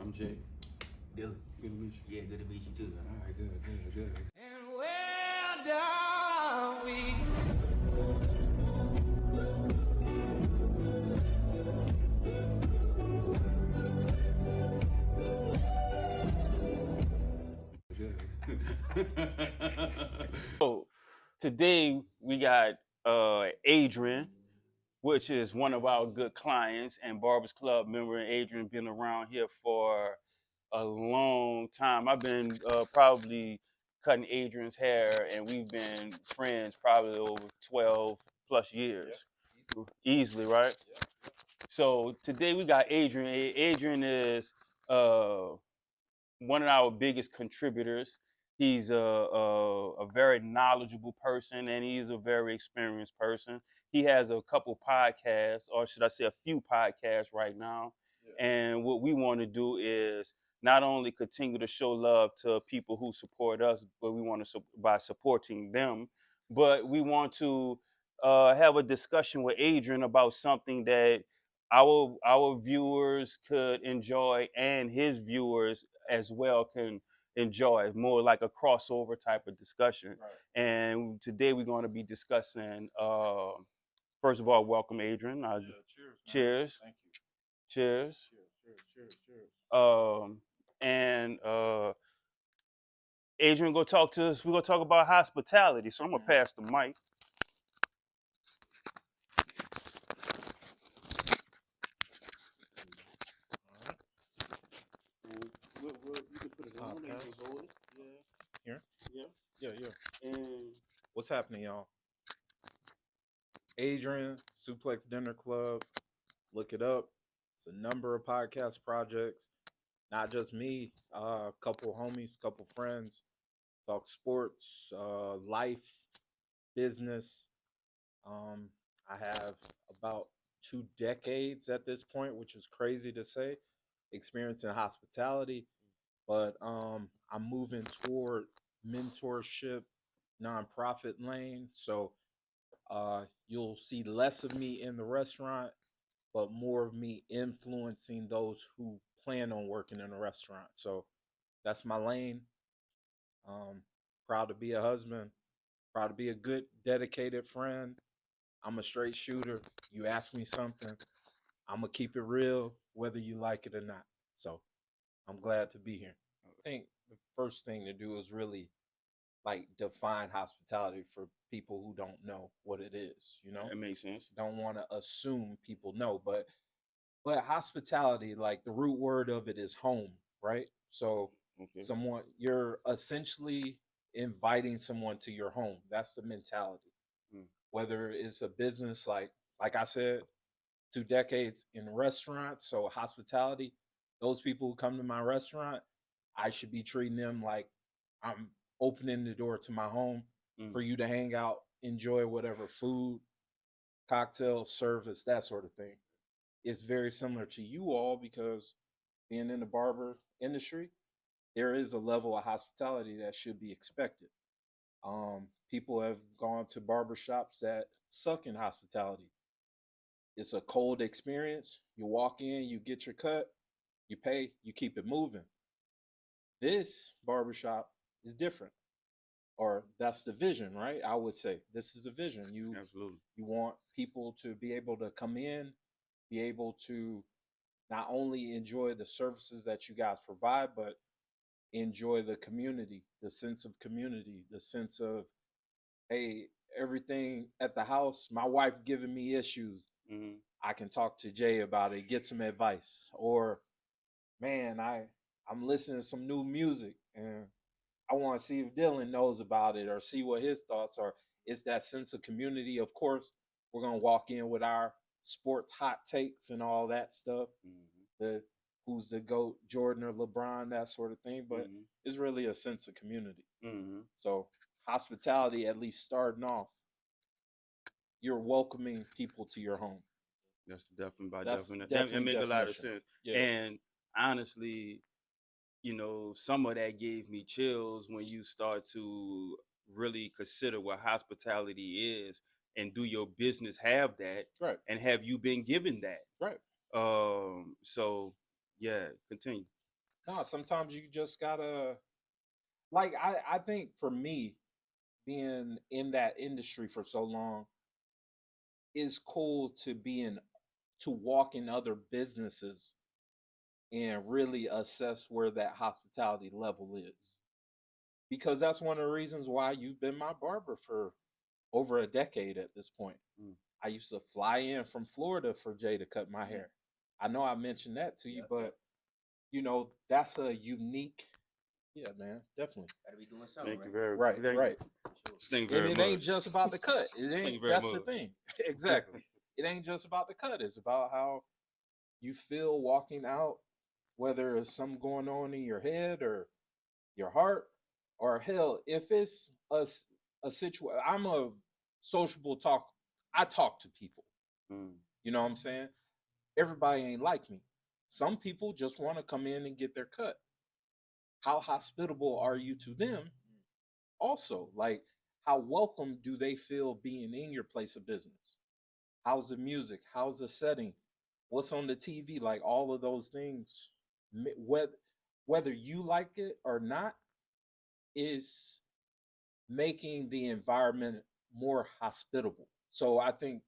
I'm Jay. Dylan. Good to meet you. Yeah, good to meet you too. All right, good. And where down we So today we got Adrain, which is one of our good clients and Barbers Club member. And Adrain been around here for a long time. I've been probably cutting Adrian's hair, and we've been friends probably over 12 plus years, easily, right? So today we got Adrian. Adrian is one of our biggest contributors. He's a very knowledgeable person, and he's a very experienced person. He has a couple podcasts, or should I say, a few podcasts right now. Yeah. And what we want to do is not only continue to show love to people who support us, but we want to by supporting them, but we want to have a discussion with Adrian about something that our viewers could enjoy and his viewers as well can enjoy. It's more like a crossover type of discussion. Right. And today we're going to be discussing. First of all, welcome, Adrian. Cheers. Thank you. Cheers. Cheers. And Adrian, go talk to us. We're gonna talk about hospitality. So I'm gonna pass the mic. Here? Yeah. Yeah. And What's happening, y'all? Adrain, Suplex Dinner Club. Look it up. It's a number of podcast projects. Not just me. A couple homies, couple friends. Talk sports, life, business. I have about 2 decades at this point, which is crazy to say, experience in hospitality. But I'm moving toward mentorship, nonprofit lane. So you'll see less of me in the restaurant, but more of me influencing those who plan on working in a restaurant. So that's my lane. Proud to be a husband, proud to be a good, dedicated friend. I'm a straight shooter. You ask me something, I'm going to keep it real, whether you like it or not. So I'm glad to be here. I think the first thing to do is really like define hospitality for people who don't know what it is, you know? That makes sense. Don't want to assume people know, but hospitality, like the root word of it is home, right? So Okay. you're essentially inviting someone to your home. That's the mentality. Whether it's a business like I said, 2 decades in restaurants, so hospitality, those people who come to my restaurant, I should be treating them like I'm opening the door to my home for you to hang out, enjoy whatever food, cocktail, service, that sort of thing. It's very similar to you all because being in the barber industry, there is a level of hospitality that should be expected. People have gone to barbershops that suck in hospitality. It's a cold experience. You walk in, you get your cut, you pay, you keep it moving. This barbershop is different, or that's the vision, right? I would say this is the vision. Absolutely. You want people to be able to come in, be able to not only enjoy the services that you guys provide, but enjoy the community, the sense of community, the sense of, hey, everything at the house, my wife giving me issues. I can talk to Jay about it, get some advice. Or, man, I'm listening to some new music and I want to see if Dylan knows about it or see what his thoughts are. It's that sense of community. Of course, we're gonna walk in with our sports hot takes and all that stuff. The who's the GOAT, Jordan or LeBron, that sort of thing. But it's really a sense of community. So hospitality, at least starting off, you're welcoming people to your home. That's definitely Definitely it make a lot of definition. sense. Yeah. And honestly, some of that gave me chills when you start to really consider what hospitality is, and do your business have that, Right. and have you been given that? Right. So yeah, continue. No, sometimes you just gotta like I think for me, being in that industry for so long, it's cool to be in to walk in other businesses and really assess where that hospitality level is. Because that's one of the reasons why you've been my barber for over a decade at this point. Mm. I used to fly in from Florida for Jay to cut my hair. I know I mentioned that to you, but that's a unique. Yeah, man, definitely. Gotta be doing something, Thank you right? very, Right, thank, right. thank you And very it ain't much. just about the cut. It Thank ain't. you very That's the much. thing. Exactly. It ain't just about the cut. It's about how you feel walking out, whether it's something going on in your head or your heart, or hell, if it's a situation. I'm a sociable talk. I talk to people. Mm. You know what I'm saying? Everybody ain't like me. Some people just want to come in and get their cut. How hospitable are you to them? Also, like, how welcome do they feel being in your place of business? How's the music? How's the setting? What's on the TV? Like all of those things, whether you like it or not, is making the environment more hospitable. So I think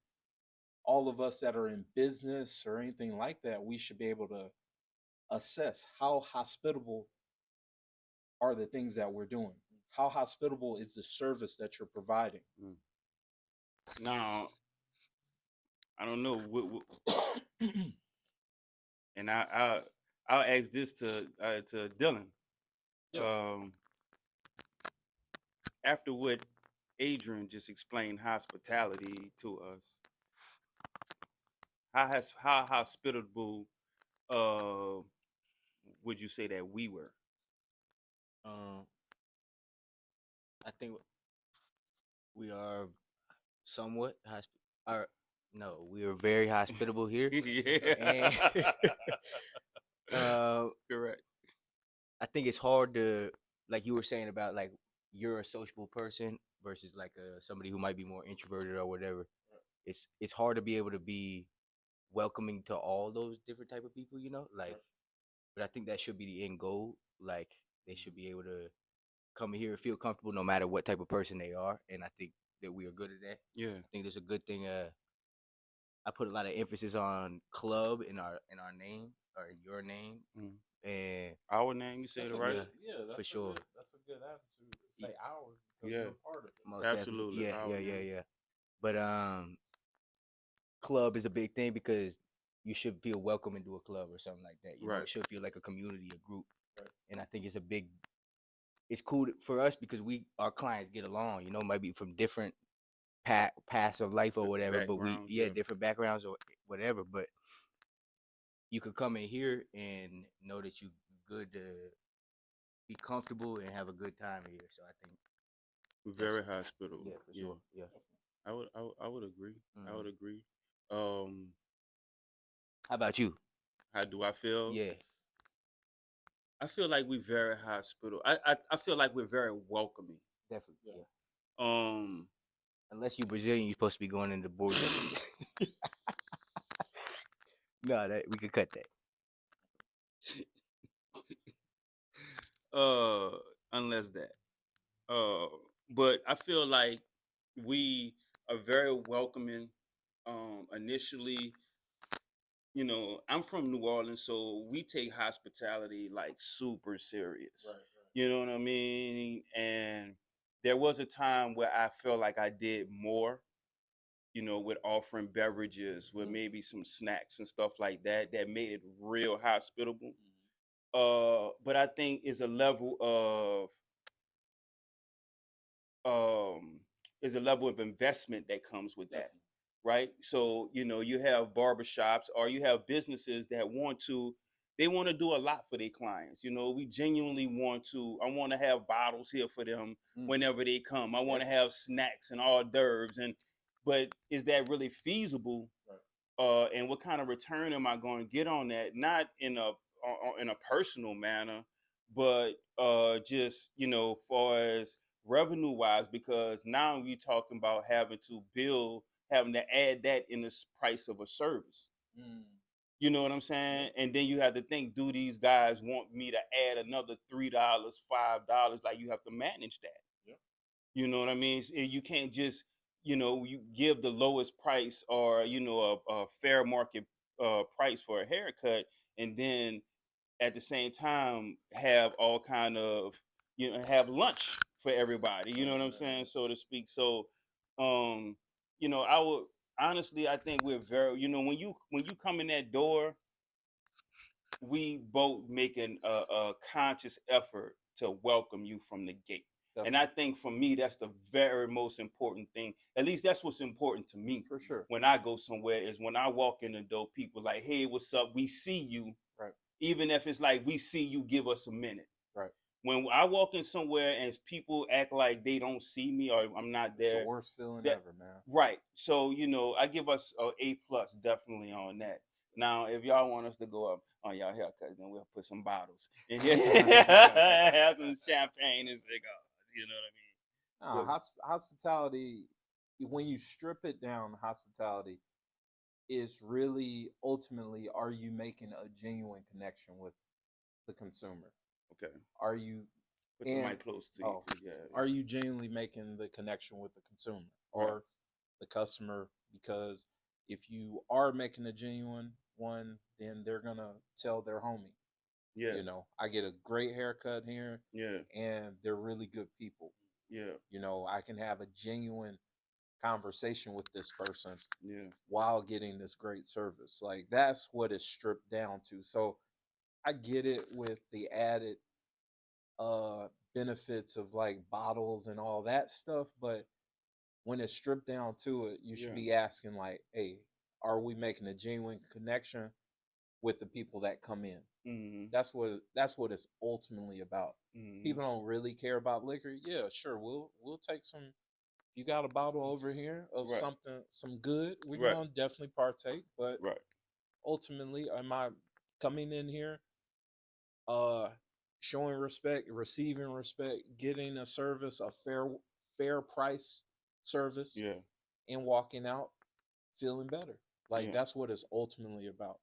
all of us that are in business or anything like that, we should be able to assess how hospitable are the things that we're doing. How hospitable is the service that you're providing? Mm. Now, I don't know, and I'll ask this to Dylan. Yeah. Um, After what Adrian just explained hospitality to us, how hospitable uh would you say that we were? Um, I think we are somewhat are no, we are very hospitable here. And Yeah. uh, Correct. I think it's hard to, like you were saying about like you're a sociable person versus like somebody who might be more introverted or whatever. It's hard to be able to be welcoming to all those different type of people, like. But I think that should be the end goal. Like they should be able to come here and feel comfortable no matter what type of person they are, and I think that we are good at that. Yeah. I think there's a good thing. I put a lot of emphasis on club in our name or in your name, Mm. and Our name, you said That's it a right? good, yeah, that's for a sure. good, that's a good attitude to say ours because Yeah. you're a part of it. Most Absolutely. definitely, yeah, Our yeah, yeah, name. yeah. But club is a big thing because you should feel welcome into a club or something like that. Right. It should feel like a community, a group, Right. and I think it's cool for us because our clients get along. Might be from different paths of life or whatever, but Backgrounds, yeah. different backgrounds or whatever. But you could come in here and know that you good to be comfortable and have a good time here. So I think Very hospitable. yeah, for sure, yeah. I would agree. I would Mhm. agree. Um, How about you? how do I feel? Yeah, I feel like we're very hospitable. I feel like we're very welcoming. definitely, Yeah. yeah. Um, Unless you Brazilian, you're supposed to be going into board. No, that we could cut that. uh, unless that. Uh, but I feel like we are very welcoming. Initially, I'm from New Orleans, so we take hospitality like super serious. Right. You know what I mean? And there was a time where I felt like I did more, with offering beverages, with maybe some snacks and stuff like that, that made it real hospitable. But I think is a level of um investment that comes with that, right? So you have barbershops or you have businesses that want to do a lot for their clients. We genuinely I want to have bottles here for them whenever they come. I want to have snacks and hors d'oeuvres, but is that really feasible? And what kind of return am I going to get on that? Not in a personal manner, but just far as revenue wise, because now we're talking about having to add that in the price of a service. You know what I'm saying? And then you have to think, do these guys want me to add another $3, $5? Like you have to manage that. Yeah. You know what I mean? You can't just, you give the lowest price or, a fair market price for a haircut, and then at the same time have all kind of, have lunch for everybody. You know what I'm saying, so to speak. So, um, I would honestly, I think we're very, when you come in that door, we both making a conscious effort to welcome you from the gate. And I think for me, that's the very most important thing. At least that's what's important to me. For sure. When I go somewhere, is when I walk in the door, people like, hey, what's up? We see you. Right. Even if it's like, we see you, give us a minute. Right. When I walk in somewhere and people act like they don't see me or I'm not It's there, the worst feeling ever, man. right. So, I give us a A+ definitely on that. Now, if y'all want us to go up on y'all haircut, then we'll put some bottles in here, have some champagne and cigars. You know what I mean? Hospitality, when you strip it down, hospitality is really ultimately, are you making a genuine connection with the consumer? Okay. Are you Put the mic close to you. Yeah. Are you genuinely making the connection with the consumer or the customer? Because if you are making a genuine one, then they're gonna tell their homie. Yeah. I get a great haircut here. Yeah. And they're really good people. Yeah. I can have a genuine conversation with this person. Yeah. While getting this great service. Like that's what it's stripped down to. So I get it with the added benefits of like bottles and all that stuff, but when it's stripped down to it, you should be asking like, hey, are we making a genuine connection with the people that come in? Mm-hmm. That's what it's ultimately about. Mm-hmm. People don't really care about liquor. Yeah, sure, we'll take some. You got a bottle over here of something, some good. We're gonna definitely partake, but ultimately, am I coming in here, showing respect, receiving respect, getting a service, a fair price service, and walking out feeling better? Like that's what it's ultimately about.